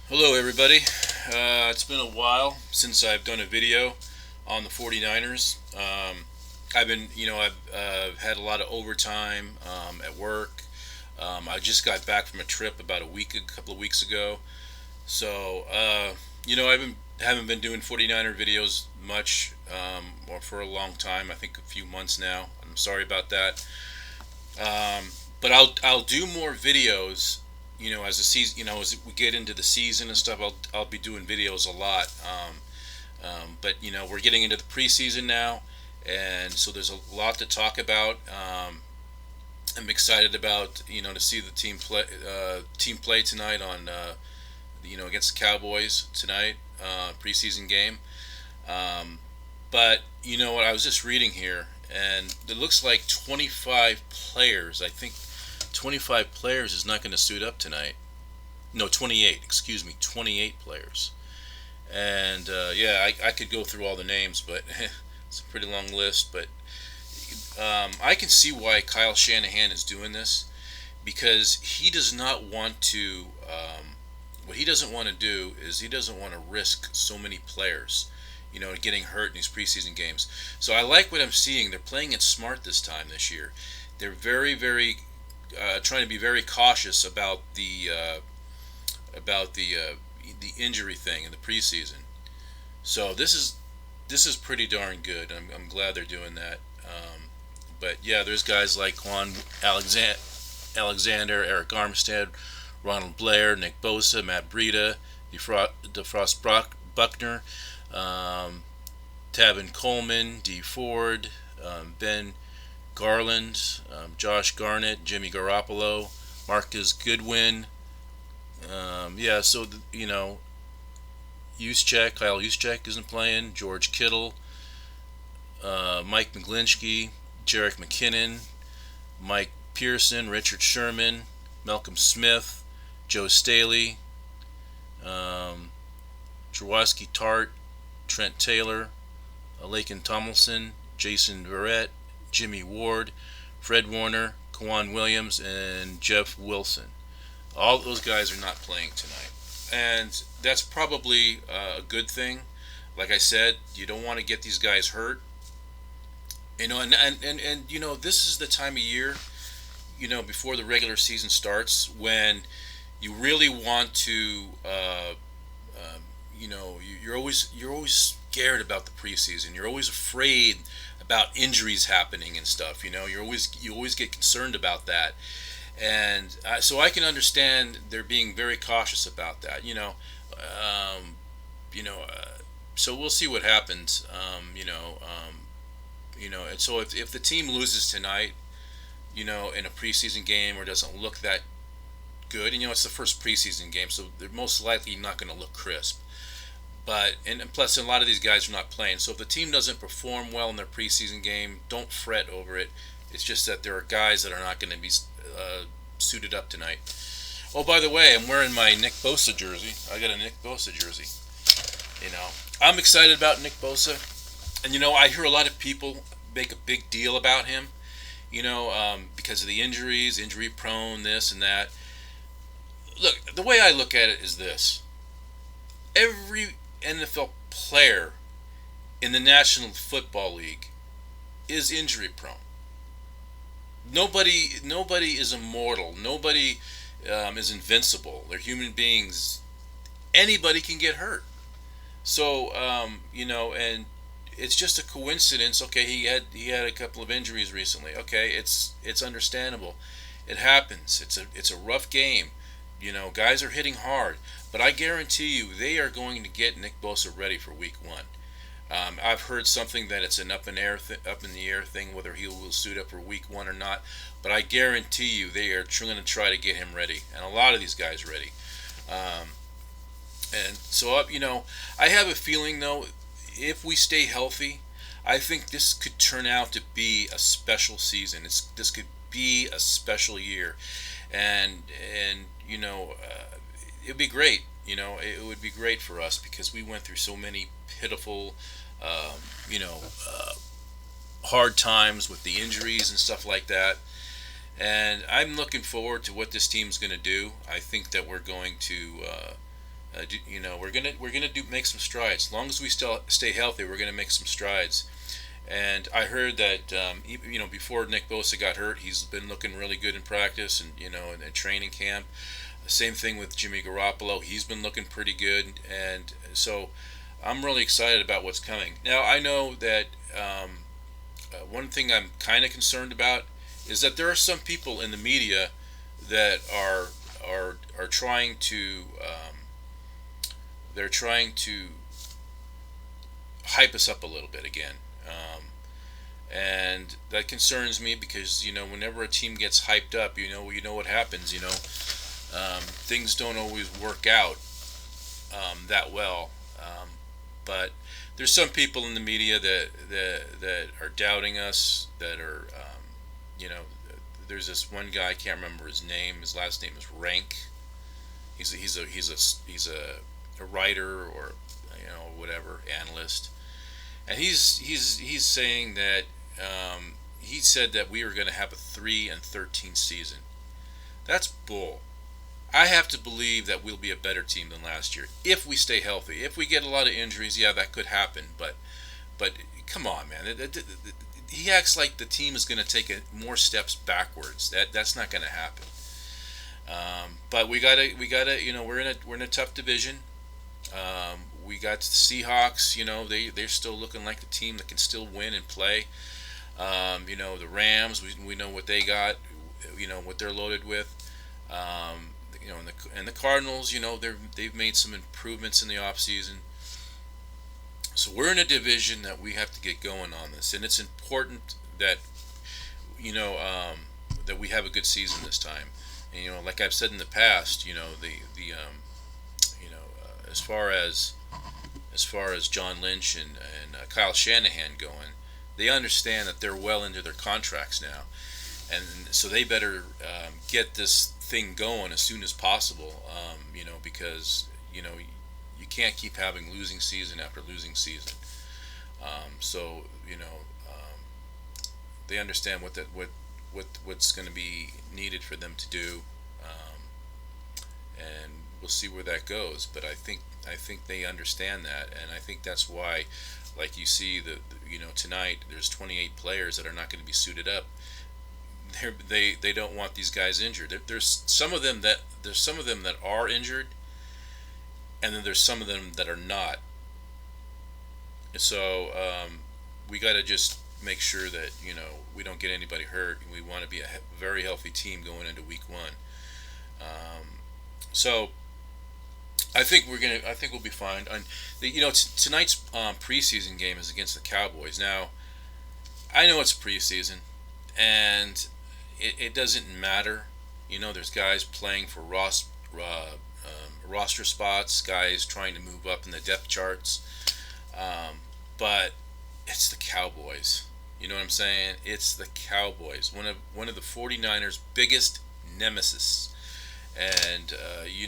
Hello, everybody. It's been a while since I've done a video on the 49ers. I've had a lot of overtime at work. I just got back from a trip about a couple of weeks ago. So, haven't been doing 49er videos much or for a long time. I think a few months now. I'm sorry about that. But I'll do more videos. As the season, as we get into the season and stuff, I'll be doing videos a lot. But we're getting into the preseason now, and so there's a lot to talk about. I'm excited about to see the team play tonight on against the Cowboys tonight, preseason game. Um, but you know what? I was just reading here, and it looks like 25 players. I think 25 players is not going to suit up tonight. No, 28. Excuse me, 28 players. And yeah, I could go through all the names, but it's a pretty long list. But I can see why Kyle Shanahan is doing this because he does not want to. What he doesn't want to do is he doesn't want to risk so many players, getting hurt in these preseason games. So I like what I'm seeing. They're playing it smart this year. They're very, very trying to be very cautious about the injury thing in the preseason. So this is pretty darn good. I'm glad they're doing that. But yeah, there's guys like Quan Alexander, Eric Armstead, Ronald Blair, Nick Bosa, Matt Breida, DeFrost Buckner, um, Tavin Coleman, D Ford, Ben Garland, Josh Garnett, Jimmy Garoppolo, Marcus Goodwin. Yeah, so Kyle Juszczyk isn't playing. George Kittle, Mike McGlinchey, Jarek McKinnon, Mike Pearson, Richard Sherman, Malcolm Smith, Joe Staley, um, Jaworski Tart, Trent Taylor, Laken Tomlinson, Jason Verrett, Jimmy Ward, Fred Warner, Kwan Williams, and Jeff Wilson. All those guys are not playing tonight. And that's probably a good thing. Like I said, you don't want to get these guys hurt. And this is the time of year, before the regular season starts when you really want to, you're always scared about the preseason. You're always afraid about injuries happening and stuff. You always get concerned about that, and so I can understand they're being very cautious about that. You know, so we'll see what happens. And so if the team loses tonight, in a preseason game or doesn't look that good, and it's the first preseason game, so they're most likely not going to look crisp. But and plus, a lot of these guys are not playing. So if the team doesn't perform well in their preseason game, don't fret over it. It's just that there are guys that are not going to be suited up tonight. Oh, by the way, I'm wearing my Nick Bosa jersey. I got a Nick Bosa jersey. I'm excited about Nick Bosa, and I hear a lot of people make a big deal about him. Because of the injuries, injury prone, this and that. Look, the way I look at it is this: every NFL player in the National Football League is injury prone. Nobody is immortal. Nobody is invincible. They're human beings. Anybody can get hurt. So and it's just a coincidence. Okay, he had a couple of injuries recently. Okay, it's understandable. It happens. It's a rough game. Guys are hitting hard, but I guarantee you they are going to get Nick Bosa ready for Week 1. I've heard something that it's an up in the air thing whether he will suit up for Week 1 or not. But I guarantee you they are going to try to get him ready, and a lot of these guys ready. Um, and so I have a feeling though, if we stay healthy, I think this could turn out to be a special season. This could be a special year, and it'd be great. It would be great for us because we went through so many pitiful, um, you know, uh, hard times with the injuries and stuff like that. And I'm looking forward to what this team's going to do. I think that we're going to We're gonna do make some strides. As long as we still stay healthy, we're gonna make some strides. And I heard that before Nick Bosa got hurt, he's been looking really good in practice and in training camp. Same thing with Jimmy Garoppolo. He's been looking pretty good, and so I'm really excited about what's coming. Now I know that one thing I'm kind of concerned about is that there are some people in the media that are trying to they're trying to hype us up a little bit again. And that concerns me because whenever a team gets hyped up, you know what happens. Things don't always work out that well. But there's some people in the media that are doubting us. That are, there's this one guy, I can't remember his name. His last name is Rank. He's a writer or whatever analyst, and he's saying that he said that we are going to have a 3-13 season. That's bull. I have to believe that we'll be a better team than last year if we stay healthy. If we get a lot of injuries, yeah, that could happen. But come on, man. He acts like the team is going to take more steps backwards. That's not going to happen. But we gotta. We're in a tough division. We got the Seahawks. They're still looking like the team that can still win and play. The Rams. We know what they got. What they're loaded with. And the Cardinals, they've made some improvements in the offseason. So we're in a division that we have to get going on this, and it's important that that we have a good season this time. And like I've said in the past, as far as John Lynch and Kyle Shanahan going, they understand that they're well into their contracts now, and so they better get this thing going as soon as possible. Because you can't keep having losing season after losing season. So they understand what's going to be needed for them to do, and we'll see where that goes. But I think they understand that, and I think that's why, like you see, tonight there's 28 players that are not going to be suited up. They don't want these guys injured. There's some of them that are injured, and then there's some of them that are not. So we got to just make sure that we don't get anybody hurt. We want to be a very healthy team going into week one. So I think we'll be fine. And tonight's preseason game is against the Cowboys. Now I know it's preseason, and it doesn't matter. There's guys playing for roster spots, guys trying to move up in the depth charts. But it's the Cowboys. You know what I'm saying? It's the Cowboys. One of the 49ers' biggest nemesis. And you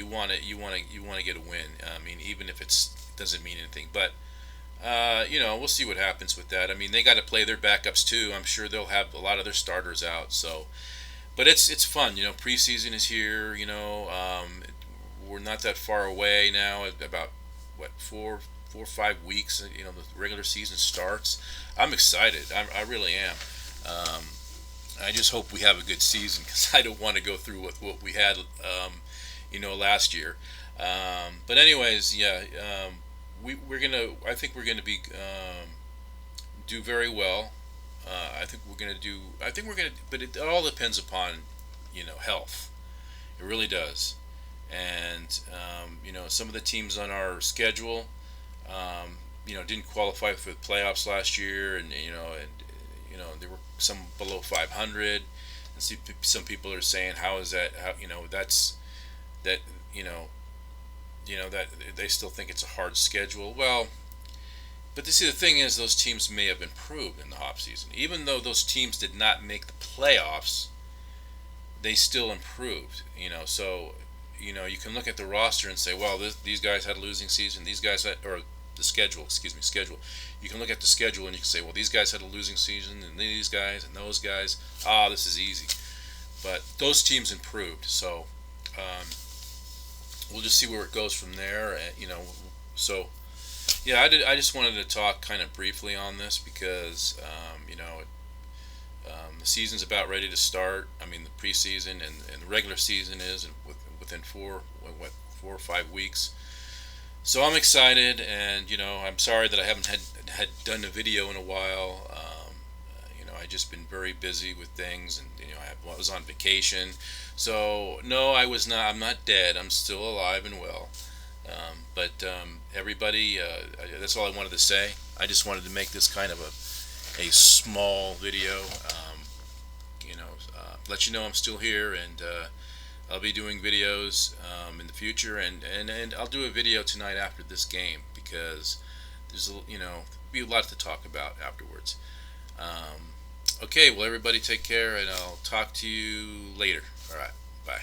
want to get a win. I mean, even if it doesn't mean anything, but we'll see what happens with that. I mean, they got to play their backups too. I'm sure they'll have a lot of their starters out. So, but it's fun. Preseason is here. We're not that far away now. About 4 or 5 weeks. The regular season starts. I'm excited. I really am. I just hope we have a good season because I don't want to go through with what we had, last year. But anyways, yeah. I think we're gonna be do very well. But it all depends upon health. It really does. And some of the teams on our schedule, didn't qualify for the playoffs last year, and there were some below 500. And some people are saying, how is that? How that's that that they still think it's a hard schedule. Well, but the thing is, those teams may have improved in the offseason. Even though those teams did not make the playoffs, they still improved. So you can look at the roster and say, well, these guys had a losing season. These guys had, or the schedule. You can look at the schedule and you can say, well, these guys had a losing season, and these guys and those guys. This is easy. But those teams improved. So. we'll just see where it goes from there. So yeah, I just wanted to talk kind of briefly on this because the season's about ready to start. I mean, the preseason and the regular season is within 4 or 5 weeks. So I'm excited, and I'm sorry that I haven't had done a video in a while. I just been very busy with things, and I was on vacation. So no, I was not. I'm not dead. I'm still alive and well. But everybody, that's all I wanted to say. I just wanted to make this kind of a small video. Let you know I'm still here, and I'll be doing videos in the future, and I'll do a video tonight after this game because there's be a lot to talk about afterwards. Okay, well, everybody take care, and I'll talk to you later. All right, bye.